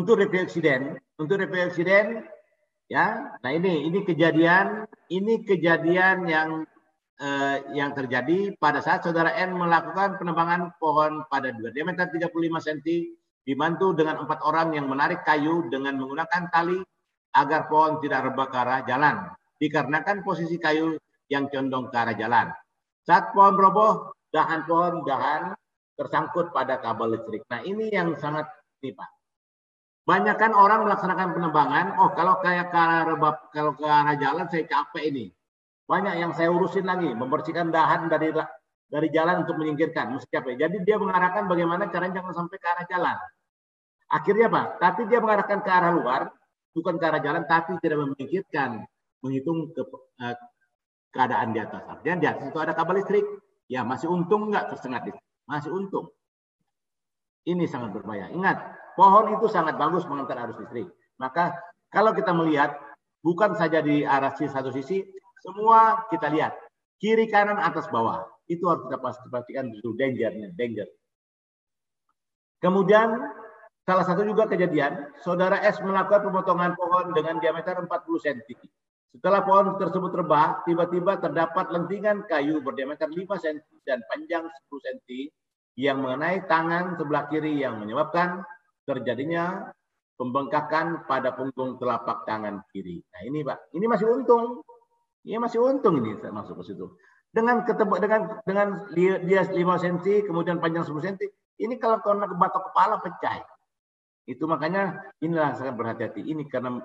untuk review eksiden, ya. Nah ini kejadian yang terjadi pada saat saudara N melakukan penebangan pohon pada diameter 35 cm dibantu dengan 4 orang yang menarik kayu dengan menggunakan tali agar pohon tidak rebah ke arah jalan dikarenakan posisi kayu yang condong ke arah jalan. Saat pohon roboh, dahan tersangkut pada kabel listrik. Nah ini yang sangat ini Pak. Banyak kan orang melaksanakan penebangan, kalau kayak kalau ke arah jalan saya capek ini. Banyak yang saya urusin lagi, membersihkan dahan dari jalan untuk menyingkirkan, mesti capek. Jadi dia mengarahkan bagaimana caranya jangan sampai ke arah jalan. Akhirnya Pak, tapi dia mengarahkan ke arah luar, bukan ke arah jalan, tapi tidak memikirkan, menghitung keadaan di atas. Artinya di atas itu ada kabel listrik. Ya masih untung nggak tersengat listrik? Masih untung. Ini sangat berbahaya. Ingat, pohon itu sangat bagus mengantar arus listrik. Maka kalau kita melihat, bukan saja di arah satu sisi, semua kita lihat. Kiri, kanan, atas, bawah. Itu harus kita pastikan itu danger. Kemudian, salah satu juga kejadian, saudara S melakukan pemotongan pohon dengan diameter 40 cm. Setelah pohon tersebut rebah, tiba-tiba terdapat lentingan kayu berdiameter 5 cm dan panjang 10 cm yang mengenai tangan sebelah kiri yang menyebabkan terjadinya pembengkakan pada punggung telapak tangan kiri. Nah ini Pak, ini masih untung. Ini masih untung ini saya masuk ke situ. Dengan dia 5 cm kemudian panjang 10 cm, ini kalau kena batok kepala pecah. Itu makanya inilah sangat berhati-hati. Ini karena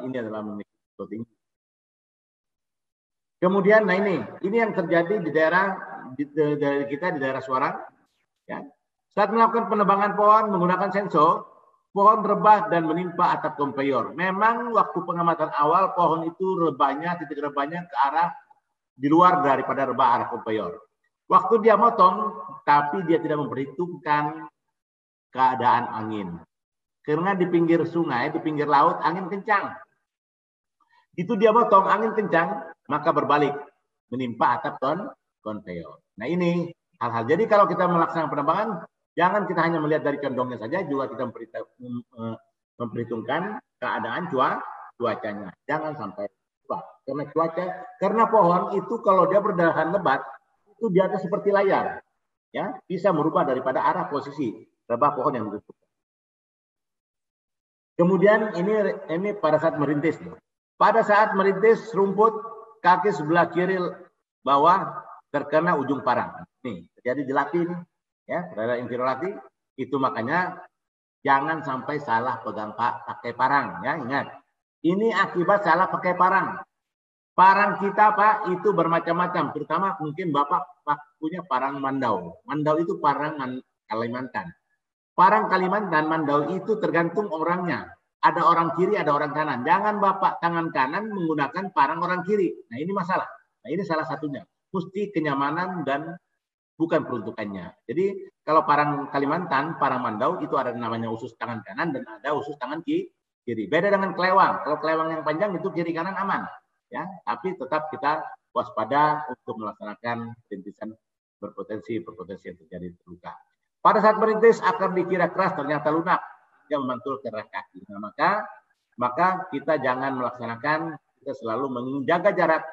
ini adalah memiliki. Kemudian, nah ini yang terjadi di daerah di daerah Suarang. Ya. Saat melakukan penebangan pohon menggunakan senso, pohon rebah dan menimpa atap konveyor. Memang waktu pengamatan awal pohon itu titik rebahnya ke arah di luar daripada rebah arah konveyor. Waktu dia motong, tapi dia tidak memperhitungkan keadaan angin. Karena di pinggir sungai, di pinggir laut, angin kencang. Itu dia motong, angin kencang, maka berbalik. Menimpa atap konveyor. Nah ini hal-hal. Jadi kalau kita melaksanakan penebangan, jangan kita hanya melihat dari condongnya saja, juga kita memperhitungkan keadaan cuacanya. Jangan sampai lupa. Karena pohon itu kalau dia berdahan lebat, itu dia seperti layar. Ya, bisa merubah daripada arah posisi rebah pohon yang ditutup. Kemudian ini pada saat merintis. Pada saat merintis rumput kaki sebelah kiri bawah terkena ujung parang. Nih, terjadi jelati ini, ya, pada inferiorati. Itu makanya jangan sampai salah pegang pakai parang, ya, ingat. Ini akibat salah pakai parang. Parang kita Pak itu bermacam-macam, terutama mungkin Bapak punya parang mandau. Mandau itu parang Kalimantan. Parang Kalimantan, mandau itu tergantung orangnya. Ada orang kiri, ada orang kanan. Jangan Bapak tangan kanan menggunakan parang orang kiri. Nah ini masalah. Nah ini salah satunya. Mesti kenyamanan dan bukan peruntukannya. Jadi kalau parang Kalimantan, parang mandau itu ada namanya usus tangan kanan dan ada usus tangan kiri. Beda dengan kelewang. Kalau kelewang yang panjang itu kiri kanan aman. Ya, tapi tetap kita waspada untuk melaksanakan rintisan berpotensi yang terjadi terluka. Pada saat merintis akar dikira keras ternyata lunak, dia memantul ke arah kaki. Nah, maka kita jangan melaksanakan, kita selalu menjaga jarak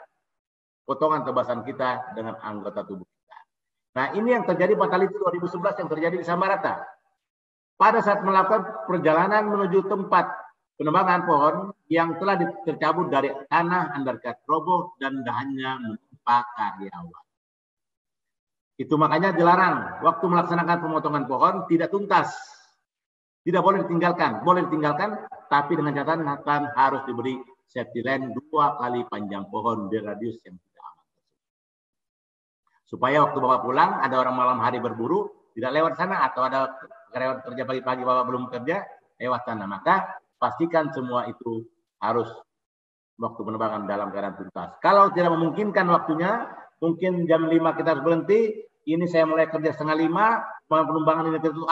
potongan tebasan kita dengan anggota tubuh kita. Nah, ini yang terjadi fatality 2011 yang terjadi di Samarinda. Pada saat melakukan perjalanan menuju tempat penebangan pohon yang telah tercabut dari tanah undercut roboh dan dahannya menimpa karyawan. Itu makanya dilarang waktu melaksanakan pemotongan pohon tidak tuntas. Tidak boleh ditinggalkan. Boleh ditinggalkan, tapi dengan catatan harus diberi safety line 2 kali panjang pohon di radius yang tidak aman. Supaya waktu Bapak pulang, ada orang malam hari berburu, tidak lewat sana, atau ada karyawan kerja pagi-pagi Bapak belum kerja, lewat sana. Maka pastikan semua itu harus waktu penerbangan dalam keadaan tuntas. Kalau tidak memungkinkan waktunya, mungkin jam 5 kita harus berhenti, ini saya mulai kerja setengah 5, penerbangan ini tertutup,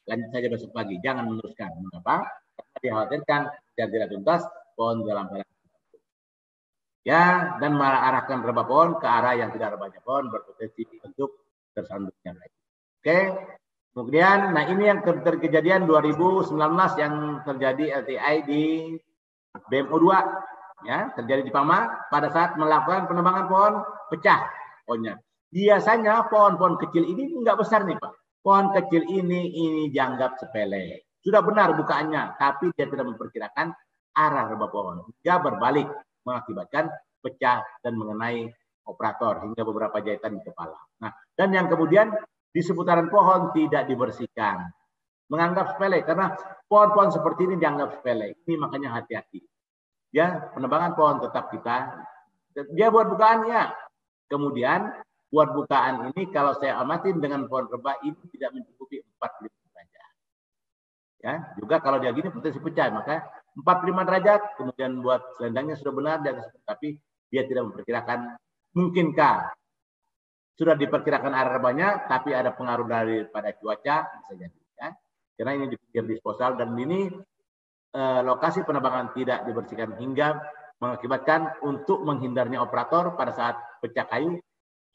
lanjut saja besok pagi, jangan meneruskan. Mengapa? Karena dikhawatirkan dan tidak tuntas, pohon dalam keadaan ya, dan mengarahkan rebah pohon ke arah yang tidak rebahnya pohon berpotensi untuk tersandungnya lagi. Oke, Kemudian, nah ini yang kejadian 2019 yang terjadi LTI di BMO 2, ya, terjadi di Pama pada saat melakukan penebangan pohon pecah pohonnya. Biasanya pohon-pohon kecil ini nggak besar nih Pak. Pohon kecil ini dianggap sepele. Sudah benar bukaannya, tapi dia tidak memperkirakan arah rebah pohon. Dia berbalik mengakibatkan pecah dan mengenai operator hingga beberapa jahitan di kepala. Nah, dan yang kemudian di seputaran pohon tidak dibersihkan. Menganggap sepele karena pohon-pohon seperti ini dianggap sepele. Ini makanya hati-hati. Ya, penebangan pohon tetap kita. Dia buat bukaannya. Kemudian buat bukaan ini kalau saya amatin dengan pohon rebah ini tidak mencukupi 45 derajat. Ya, juga kalau dia gini potensi pecah, maka 45 derajat. Kemudian buat selendangnya sudah benar dan tapi dia tidak memperkirakan mungkinkah sudah diperkirakan arah rebahnya, tapi ada pengaruh daripada cuaca bisa jadi. Ya. Karena ini di pinggir disposal dan ini lokasi penebangan tidak dibersihkan hingga mengakibatkan untuk menghindarnya operator pada saat pecah kayu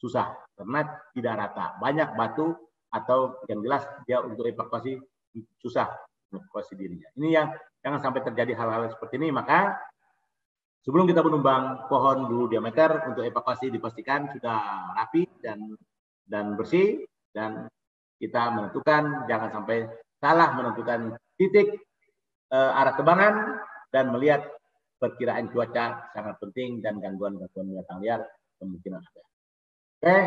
susah karena tidak rata. Banyak batu atau yang jelas dia untuk evakuasi susah evakuasi dirinya. Ini yang jangan sampai terjadi hal-hal seperti ini. Maka sebelum kita menumbang pohon dulu diameter untuk evakuasi dipastikan sudah rapi dan bersih dan kita menentukan jangan sampai salah menentukan titik arah tebangan dan melihat perkiraan cuaca sangat penting dan gangguan-gangguan binatang liar kemungkinan ada. Oke,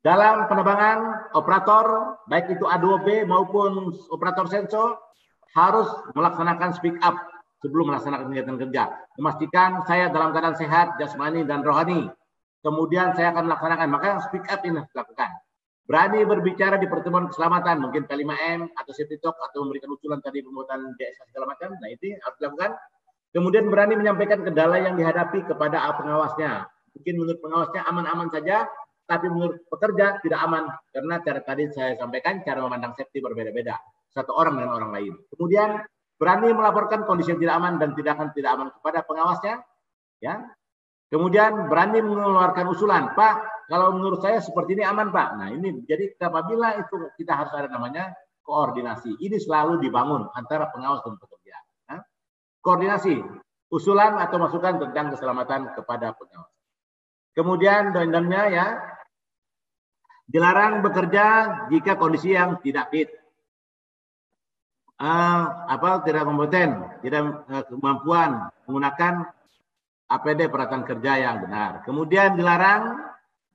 dalam penerbangan operator baik itu A2B maupun operator sensor harus melaksanakan speak up sebelum melaksanakan kegiatan kerja. Memastikan saya dalam keadaan sehat, jasmani, dan rohani. Kemudian saya akan melaksanakan, maka speak up ini harus dilakukan. Berani berbicara di pertemuan keselamatan, mungkin P5M atau safety talk, atau memberikan usulan tadi pembuatan DSA segala macam, nah itu harus dilakukan. Kemudian berani menyampaikan kendala yang dihadapi kepada pengawasnya. Mungkin menurut pengawasnya aman-aman saja, tapi menurut pekerja tidak aman. Karena cara tadi saya sampaikan, cara memandang safety berbeda-beda. Satu orang dengan orang lain. Kemudian berani melaporkan kondisi yang tidak aman dan tidak aman kepada pengawasnya, ya. Kemudian berani mengeluarkan usulan, Pak, kalau menurut saya seperti ini aman, Pak. Nah ini jadi apabila itu kita harus ada namanya koordinasi. Ini selalu dibangun antara pengawas dan pekerja. Nah, koordinasi, usulan atau masukan tentang keselamatan kepada pengawas. Kemudian doendamnya ya, dilarang bekerja jika kondisi yang tidak fit. Tidak kompeten, tidak kemampuan menggunakan APD peralatan kerja yang benar. Kemudian dilarang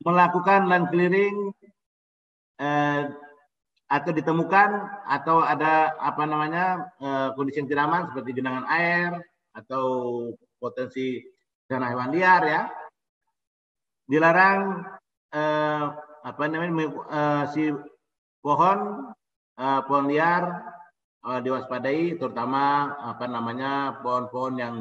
melakukan land clearing atau ditemukan atau ada kondisi yang tidak aman seperti genangan air atau potensi bencana hewan liar ya. Dilarang si pohon liar diwaspadai, terutama pohon-pohon yang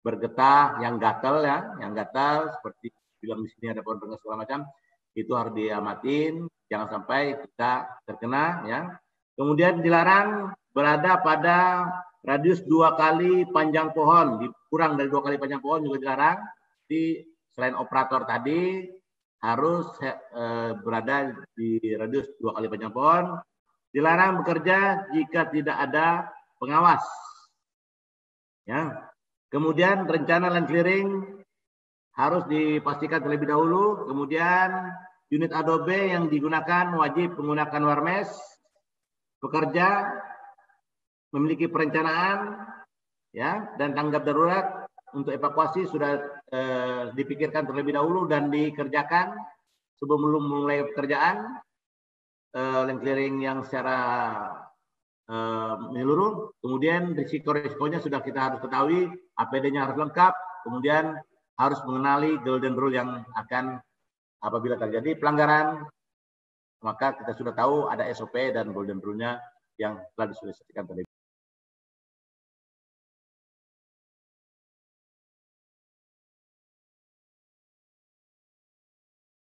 bergetah, yang gatal ya, yang gatal seperti bilang di sini ada pohon bengas segala macam, itu harus diamatin, jangan sampai kita terkena ya. Kemudian dilarang berada pada radius 2 kali panjang pohon, kurang dari 2 kali panjang pohon juga dilarang. Selain operator tadi harus berada di radius 2 kali panjang pohon. Dilarang bekerja jika tidak ada pengawas. Ya. Kemudian rencana land clearing harus dipastikan terlebih dahulu. Kemudian unit A2B yang digunakan wajib menggunakan warmes. Pekerja memiliki perencanaan ya dan tanggap darurat untuk evakuasi sudah dipikirkan terlebih dahulu dan dikerjakan sebelum mulai pekerjaan. Land clearing yang secara menyeluruh, kemudian risiko-risikonya sudah kita harus ketahui, APD-nya harus lengkap, kemudian harus mengenali golden rule yang akan apabila terjadi pelanggaran, maka kita sudah tahu ada SOP dan golden rule-nya yang telah disosialisasikan terlebih